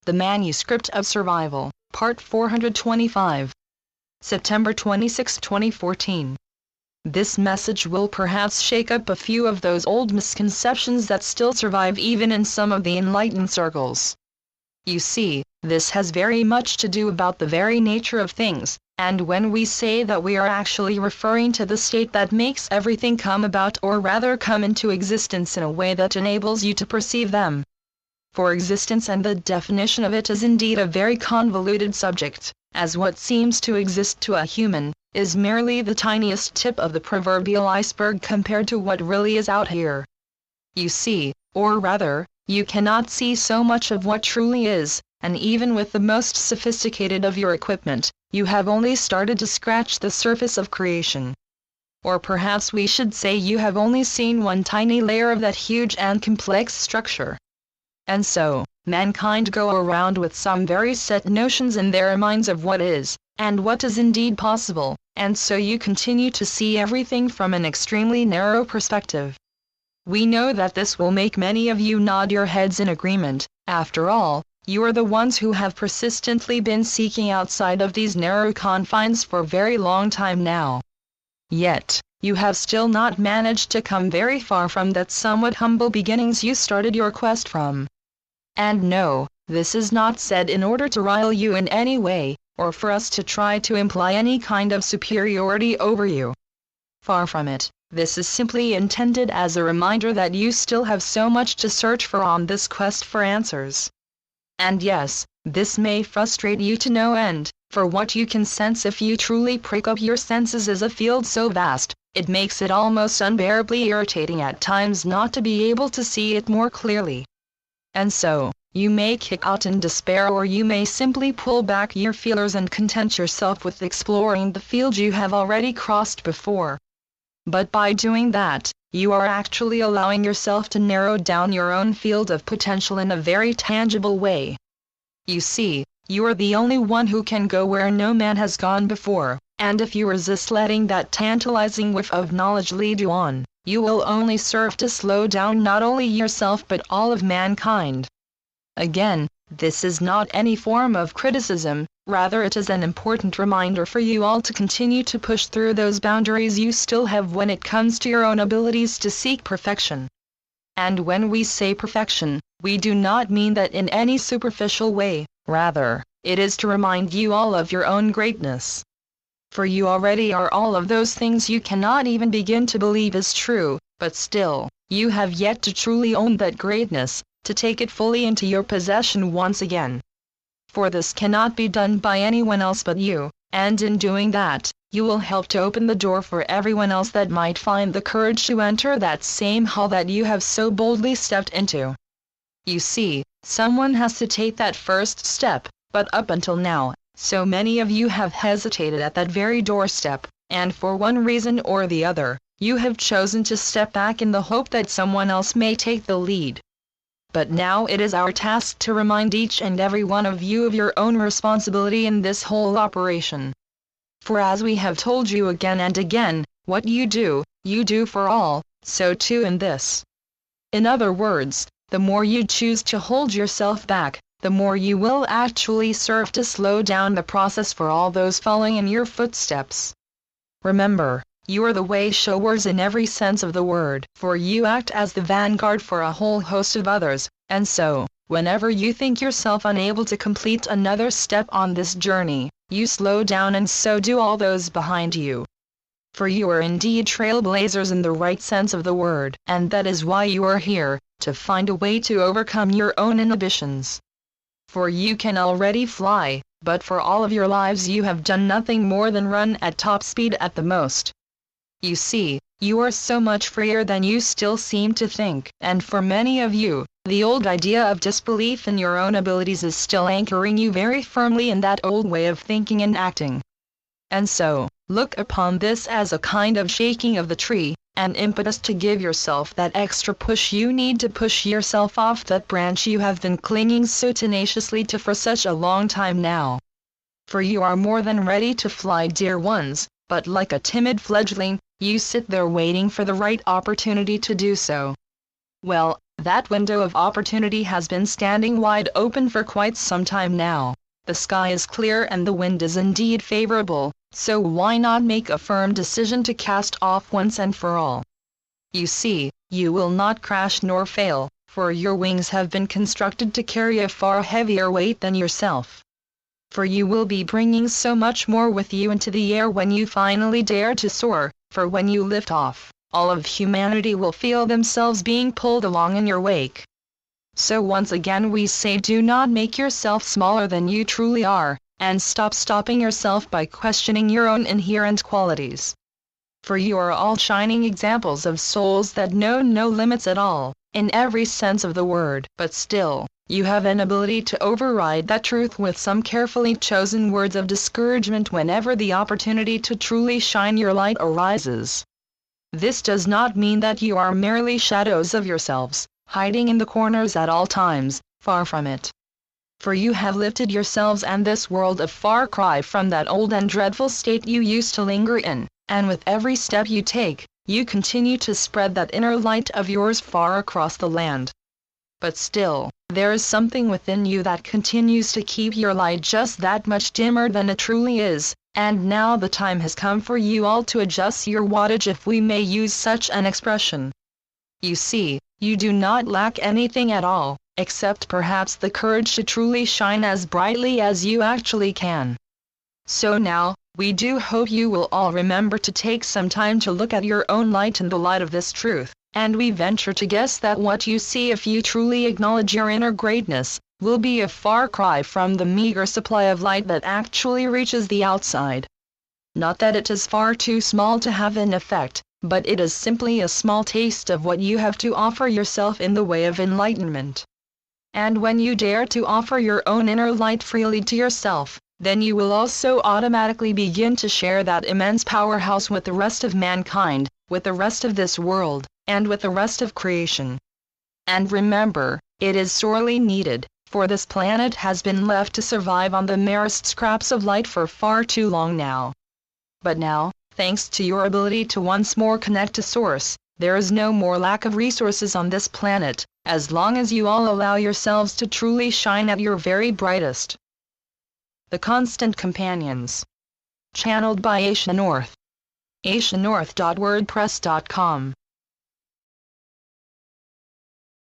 The Manuscript of Survival, Part 425. September 26, 2014. This message will perhaps shake up a few of those old misconceptions that still survive even in some of the enlightened circles. You see, this has very much to do about the very nature of things, and when we say that we are actually referring to the state that makes everything come about, or rather come into existence in a way that enables you to perceive them. For existence and the definition of it is indeed a very convoluted subject, as what seems to exist to a human is merely the tiniest tip of the proverbial iceberg compared to what really is out here. You see, or rather, you cannot see so much of what truly is, and even with the most sophisticated of your equipment, you have only started to scratch the surface of creation. Or perhaps we should say you have only seen one tiny layer of that huge and complex structure. And so, mankind go around with some very set notions in their minds of what is, and what is indeed possible, and so you continue to see everything from an extremely narrow perspective. We know that this will make many of you nod your heads in agreement. After all, you are the ones who have persistently been seeking outside of these narrow confines for a very long time now. Yet, you have still not managed to come very far from that somewhat humble beginnings you started your quest from. And no, this is not said in order to rile you in any way, or for us to try to imply any kind of superiority over you. Far from it, this is simply intended as a reminder that you still have so much to search for on this quest for answers. And yes, this may frustrate you to no end, for what you can sense if you truly prick up your senses is a field so vast, it makes it almost unbearably irritating at times not to be able to see it more clearly. And so, you may kick out in despair, or you may simply pull back your feelers and content yourself with exploring the field you have already crossed before. But by doing that, you are actually allowing yourself to narrow down your own field of potential in a very tangible way. You see, you are the only one who can go where no man has gone before, and if you resist letting that tantalizing whiff of knowledge lead you on, you will only serve to slow down not only yourself but all of mankind. Again, this is not any form of criticism, rather it is an important reminder for you all to continue to push through those boundaries you still have when it comes to your own abilities to seek perfection. And when we say perfection, we do not mean that in any superficial way, rather, it is to remind you all of your own greatness. For you already are all of those things you cannot even begin to believe is true, but still, you have yet to truly own that greatness, to take it fully into your possession once again. For this cannot be done by anyone else but you, and in doing that, you will help to open the door for everyone else that might find the courage to enter that same hall that you have so boldly stepped into. You see, someone has to take that first step, but up until now, so many of you have hesitated at that very doorstep, and for one reason or the other, you have chosen to step back in the hope that someone else may take the lead. But now it is our task to remind each and every one of you of your own responsibility in this whole operation. For as we have told you again and again, what you do for all, so too in this. In other words, the more you choose to hold yourself back, the more you will actually serve to slow down the process for all those following in your footsteps. Remember, you are the way showers in every sense of the word, for you act as the vanguard for a whole host of others, and so, whenever you think yourself unable to complete another step on this journey, you slow down, and so do all those behind you. For you are indeed trailblazers in the right sense of the word, and that is why you are here, to find a way to overcome your own inhibitions. For you can already fly, but for all of your lives you have done nothing more than run at top speed at the most. You see, you are so much freer than you still seem to think, and for many of you, the old idea of disbelief in your own abilities is still anchoring you very firmly in that old way of thinking and acting. And so, look upon this as a kind of shaking of the tree, an impetus to give yourself that extra push you need to push yourself off that branch you have been clinging so tenaciously to for such a long time now. For you are more than ready to fly, dear ones, but like a timid fledgling, you sit there waiting for the right opportunity to do so. Well, That window of opportunity has been standing wide open for quite some time now. The sky is clear and the wind is indeed favorable, so why not make a firm decision to cast off once and for all? You see, you will not crash nor fail, for your wings have been constructed to carry a far heavier weight than yourself. For you will be bringing so much more with you into the air when you finally dare to soar, for when you lift off, all of humanity will feel themselves being pulled along in your wake. So once again we say, do not make yourself smaller than you truly are, and stop stopping yourself by questioning your own inherent qualities. For you are all shining examples of souls that know no limits at all, in every sense of the word. But still, you have an ability to override that truth with some carefully chosen words of discouragement whenever the opportunity to truly shine your light arises. This does not mean that you are merely shadows of yourselves, hiding in the corners at all times, far from it. For you have lifted yourselves and this world a far cry from that old and dreadful state you used to linger in, and with every step you take, you continue to spread that inner light of yours far across the land. But still, there is something within you that continues to keep your light just that much dimmer than it truly is, and now the time has come for you all to adjust your wattage, if we may use such an expression. You see, you do not lack anything at all, except perhaps the courage to truly shine as brightly as you actually can. So now, we do hope you will all remember to take some time to look at your own light in the light of this truth, and we venture to guess that what you see, if you truly acknowledge your inner greatness, will be a far cry from the meager supply of light that actually reaches the outside. Not that it is far too small to have an effect, but it is simply a small taste of what you have to offer yourself in the way of enlightenment. And when you dare to offer your own inner light freely to yourself, then you will also automatically begin to share that immense powerhouse with the rest of mankind, with the rest of this world, and with the rest of creation. And remember, it is sorely needed, for this planet has been left to survive on the merest scraps of light for far too long now. But now, thanks to your ability to once more connect to Source, there is no more lack of resources on this planet, as long as you all allow yourselves to truly shine at your very brightest. The Constant Companions. Channeled by Asia North. asianorth.wordpress.com